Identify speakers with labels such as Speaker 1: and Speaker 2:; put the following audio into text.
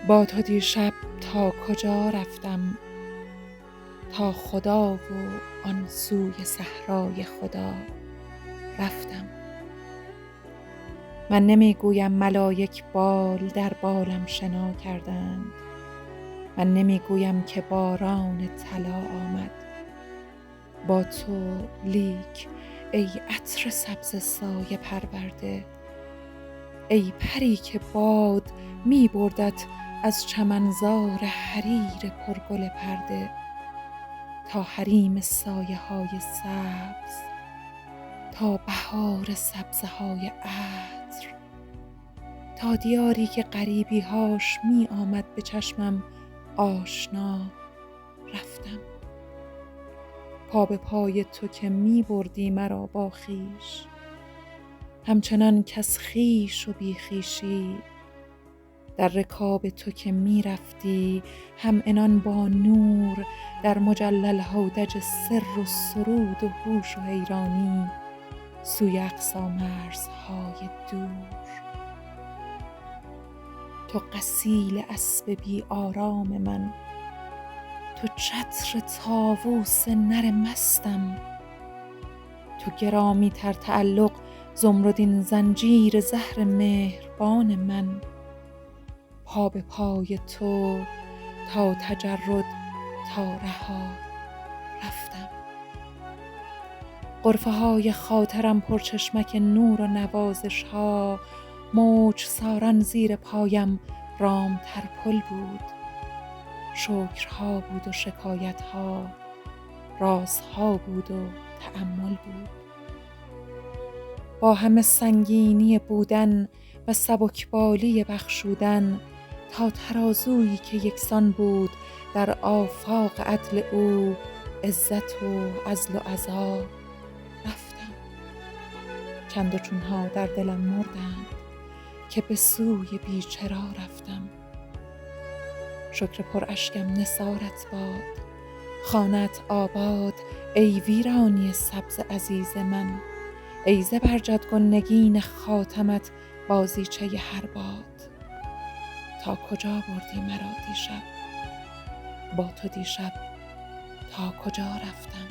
Speaker 1: با تو دیشب تا کجا رفتم، تا خدا و آن سوی صحرای خدا رفتم. من نمی گویم ملایک بال در بالم شنا کردند، من نمی گویم که باران طلا آمد با تو، لیک ای عطر سبز سایه پرورده، ای پری که باد می بردت از چمنزار حریر پرگل پرده تا حریم سایه های سبز، تا بهار سبزه های عطر، تا دیاری که غریبی هاش می آمد به چشمم آشنا رفتم. پا به پای تو که می بردی مرا با خویش، همچنان کز خویش و بی خویشی، در رکاب تو که می رفتی همعنان با نور در مجلل هودج سر و سرود و هوش و حیرانی سوی اقصی مرزهای دور. تو غسیل اسب بی آرام من، تو چتر طاووس نر مستم، تو گرامی تر تعلق زمردین زنجیر زهر مهربان من. پا به پای تو تا تجرد تا رها رفتم. غرفه های خاطرم پرچشمک نور و نوازش ها، موج ساران زیر پایم رام تر پل بود. شکرها بود و شکایتها، رازها بود و تأمل بود. با همه سنگینی بودن و سبکبالی بخشودن، تا ترازویی که یکسان بود در آفاق عدل او، عزت و عزل و عزا رفتم. چند و چونها در دلم مردند که به سوی بیچرا رفتم. شکر پر اشکم نثارت باد، خانه‌ات آباد ای ویرانی سبز عزیز من، ای زبرجدگون نگین خاتمت بازیچه هر باد. تا کجا بردی مرا دیشب، با تو دیشب تا کجا رفتم.